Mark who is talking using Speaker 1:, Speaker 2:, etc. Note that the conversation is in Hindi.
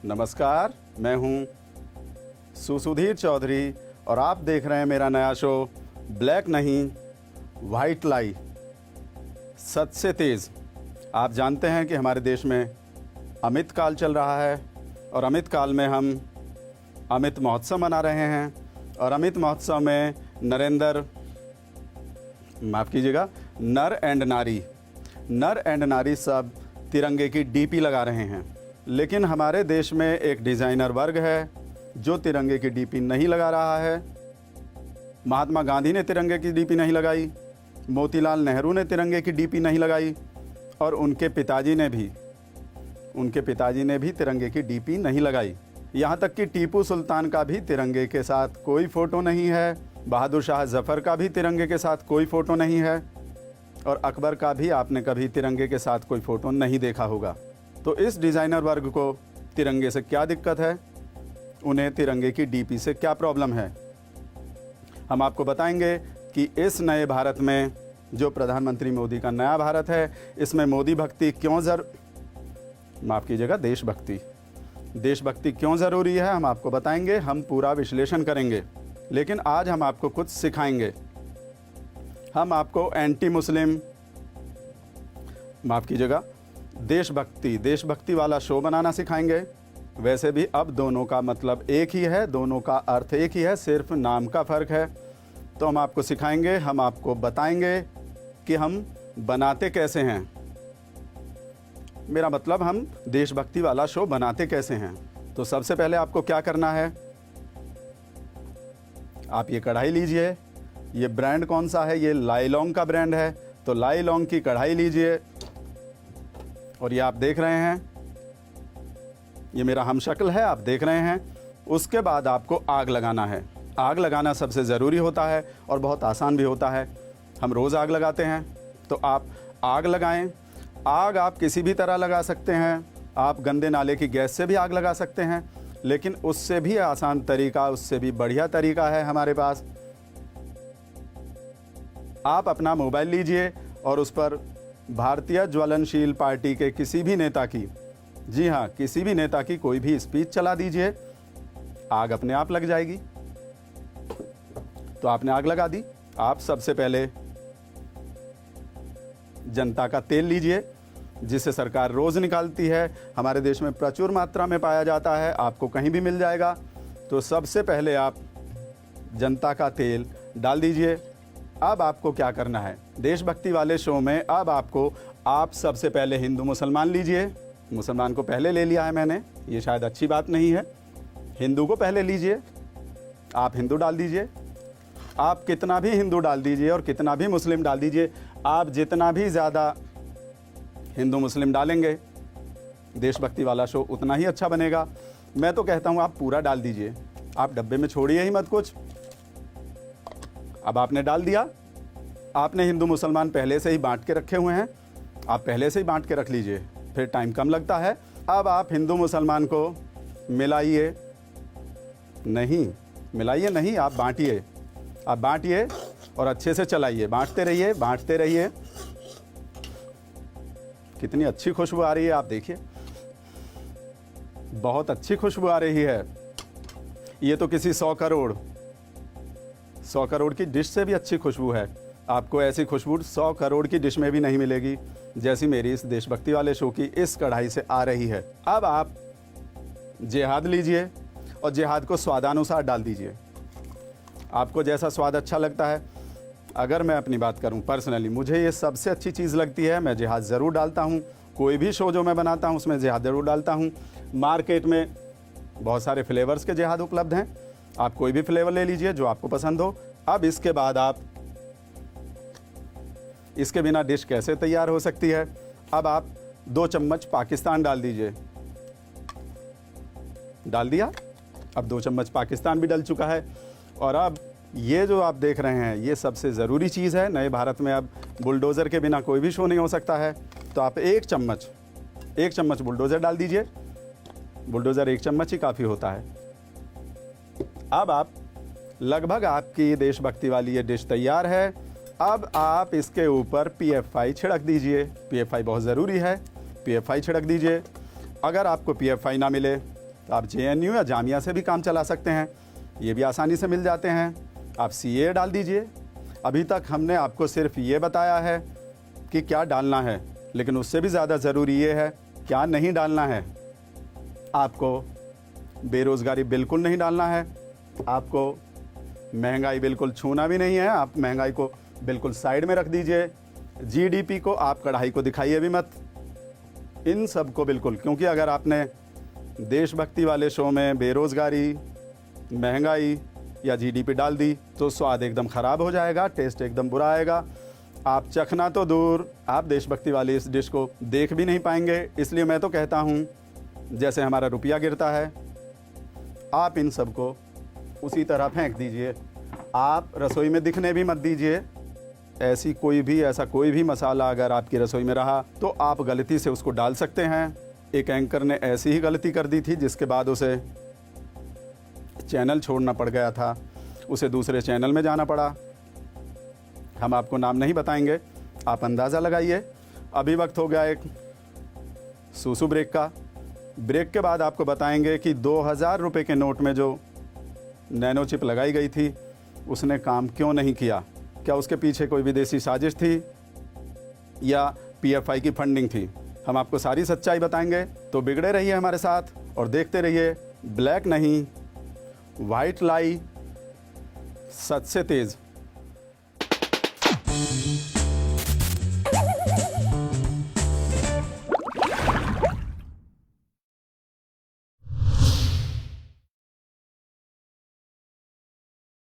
Speaker 1: नमस्कार, मैं हूं सुधीर चौधरी और आप देख रहे हैं मेरा नया शो ब्लैक नहीं वाइट लाई, सच से तेज़। आप जानते हैं कि हमारे देश में अमित काल चल रहा है और अमित काल में हम अमित महोत्सव मना रहे हैं और अमित महोत्सव में नर एंड नारी सब तिरंगे की डीपी लगा रहे हैं। लेकिन हमारे देश में एक डिज़ाइनर वर्ग है जो तिरंगे की डीपी नहीं लगा रहा है। महात्मा गांधी ने तिरंगे की डीपी नहीं लगाई, मोतीलाल नेहरू ने तिरंगे की डीपी नहीं लगाई और उनके पिताजी ने भी तिरंगे की डीपी नहीं लगाई। यहाँ तक कि टीपू सुल्तान का भी तिरंगे के साथ कोई फ़ोटो नहीं है, बहादुर शाह जफ़र का भी तिरंगे के साथ कोई फ़ोटो नहीं है और अकबर का भी आपने कभी तिरंगे के साथ कोई फ़ोटो नहीं देखा होगा। तो इस डिज़ाइनर वर्ग को तिरंगे से क्या दिक्कत है, उन्हें तिरंगे की डीपी से क्या प्रॉब्लम है, हम आपको बताएंगे कि इस नए भारत में जो प्रधानमंत्री मोदी का नया भारत है, इसमें मोदी भक्ति क्यों देशभक्ति क्यों ज़रूरी है, हम आपको बताएंगे। हम पूरा विश्लेषण करेंगे। लेकिन आज हम आपको कुछ सिखाएंगे। हम आपको एंटी मुस्लिम देशभक्ति वाला शो बनाना सिखाएंगे। वैसे भी अब दोनों का मतलब एक ही है, दोनों का अर्थ एक ही है, सिर्फ नाम का फ़र्क है। तो हम आपको सिखाएंगे, हम आपको बताएंगे कि हम बनाते कैसे हैं। मेरा मतलब हम देशभक्ति वाला शो बनाते कैसे हैं। तो सबसे पहले आपको क्या करना है, आप ये कढ़ाई लीजिए। ये ब्रांड कौन सा है, ये लाइलॉन्ग का ब्रांड है। तो लाइलॉन्ग की कढ़ाई लीजिए और ये आप देख रहे हैं, ये मेरा हमशक्ल है, आप देख रहे हैं। उसके बाद आपको आग लगाना है। आग लगाना सबसे ज़रूरी होता है और बहुत आसान भी होता है। हम रोज़ आग लगाते हैं, तो आप आग लगाएं। आग आप किसी भी तरह लगा सकते हैं। आप गंदे नाले की गैस से भी आग लगा सकते हैं, लेकिन उससे भी आसान तरीका, उससे भी बढ़िया तरीका है हमारे पास। आप अपना मोबाइल लीजिए और उस पर भारतीय ज्वलनशील पार्टी के किसी भी नेता की, जी हाँ, किसी भी नेता की कोई भी स्पीच चला दीजिए, आग अपने आप लग जाएगी। तो आपने आग लगा दी। आप सबसे पहले जनता का तेल लीजिए, जिसे सरकार रोज़ निकालती है, हमारे देश में प्रचुर मात्रा में पाया जाता है, आपको कहीं भी मिल जाएगा। तो सबसे पहले आप जनता का तेल डाल दीजिए। अब आपको क्या करना है, देशभक्ति वाले शो में अब आपको, आप सबसे पहले हिंदू मुसलमान लीजिए। मुसलमान को पहले ले लिया है मैंने, ये शायद अच्छी बात नहीं है। हिंदू को पहले लीजिए, आप हिंदू डाल दीजिए। आप कितना भी हिंदू डाल दीजिए और कितना भी मुस्लिम डाल दीजिए, आप जितना भी ज़्यादा हिंदू मुस्लिम डालेंगे, देशभक्ति वाला शो उतना ही अच्छा बनेगा। मैं तो कहता हूँ आप पूरा डाल दीजिए, आप डब्बे में छोड़िए ही मत कुछ। अब आपने डाल दिया। आपने हिंदू मुसलमान पहले से ही बांट के रखे हुए हैं, आप पहले से ही बांट के रख लीजिए, फिर टाइम कम लगता है। अब आप हिंदू मुसलमान को मिलाइए नहीं, आप बांटिए और अच्छे से चलाइए, बांटते रहिए। कितनी अच्छी खुशबू आ रही है, आप देखिए, बहुत अच्छी खुशबू आ रही है। ये तो किसी 100 करोड़ की डिश से भी अच्छी खुशबू है। आपको ऐसी खुशबू 100 करोड़ की डिश में भी नहीं मिलेगी जैसी मेरी इस देशभक्ति वाले शो की इस कढ़ाई से आ रही है। अब आप जिहाद लीजिए और जिहाद को स्वादानुसार डाल दीजिए, आपको जैसा स्वाद अच्छा लगता है। अगर मैं अपनी बात करूं, पर्सनली मुझे ये सबसे अच्छी चीज़ लगती है। मैं जिहाद ज़रूर डालता हूं, कोई भी शो जो मैं बनाता हूं उसमें जिहाद ज़रूर डालता हूं। मार्केट में बहुत सारे फ्लेवर्स के जिहाद उपलब्ध हैं, आप कोई भी फ्लेवर ले लीजिए जो आपको पसंद हो। अब इसके बाद आप, इसके बिना डिश कैसे तैयार हो सकती है। अब आप 2 चम्मच पाकिस्तान डाल दीजिए, डाल दिया। अब 2 चम्मच पाकिस्तान भी डल चुका है। और अब ये जो आप देख रहे हैं, ये सबसे ज़रूरी चीज़ है। नए भारत में अब बुलडोज़र के बिना कोई भी शो नहीं हो सकता है। तो आप 1 चम्मच बुलडोज़र डाल दीजिए। बुलडोज़र 1 चम्मच ही काफ़ी होता है। अब आप लगभग, आपकी देशभक्ति वाली ये डिश तैयार है। अब आप इसके ऊपर PFI छिड़क दीजिए। PFI बहुत ज़रूरी है, PFI छिड़क दीजिए। अगर आपको PFI ना मिले तो आप JNU या जामिया से भी काम चला सकते हैं, ये भी आसानी से मिल जाते हैं। आप CA डाल दीजिए। अभी तक हमने आपको सिर्फ ये बताया है कि क्या डालना है, लेकिन उससे भी ज़्यादा ज़रूरी ये है क्या नहीं डालना है। आपको बेरोज़गारी बिल्कुल नहीं डालना है, आपको महंगाई बिल्कुल छूना भी नहीं है, आप महंगाई को बिल्कुल साइड में रख दीजिए। GDP को आप कढ़ाई को दिखाइए भी मत, इन सब को बिल्कुल, क्योंकि अगर आपने देशभक्ति वाले शो में बेरोज़गारी, महंगाई या GDP डाल दी तो स्वाद एकदम ख़राब हो जाएगा, टेस्ट एकदम बुरा आएगा। आप चखना तो दूर, आप देशभक्ति वाली इस डिश को देख भी नहीं पाएंगे। इसलिए मैं तो कहता हूँ जैसे हमारा रुपया गिरता है, आप इन सब को उसी तरह फेंक दीजिए। आप रसोई में दिखने भी मत दीजिए। ऐसा कोई भी मसाला अगर आपकी रसोई में रहा तो आप गलती से उसको डाल सकते हैं। एक एंकर ने ऐसी ही गलती कर दी थी जिसके बाद उसे चैनल छोड़ना पड़ गया था, उसे दूसरे चैनल में जाना पड़ा। हम आपको नाम नहीं बताएंगे, आप अंदाज़ा लगाइए। अभी वक्त हो गया एक सूसू ब्रेक का। ब्रेक के बाद आपको बताएंगे कि 2000 रुपये के नोट में जो नैनो चिप लगाई गई थी उसने काम क्यों नहीं किया। क्या उसके पीछे कोई विदेशी साजिश थी या PFI की फंडिंग थी? हम आपको सारी सच्चाई बताएंगे। तो बिगड़े रहिए हमारे साथ और देखते रहिए ब्लैक नहीं वाइट लाई, सच से तेज़।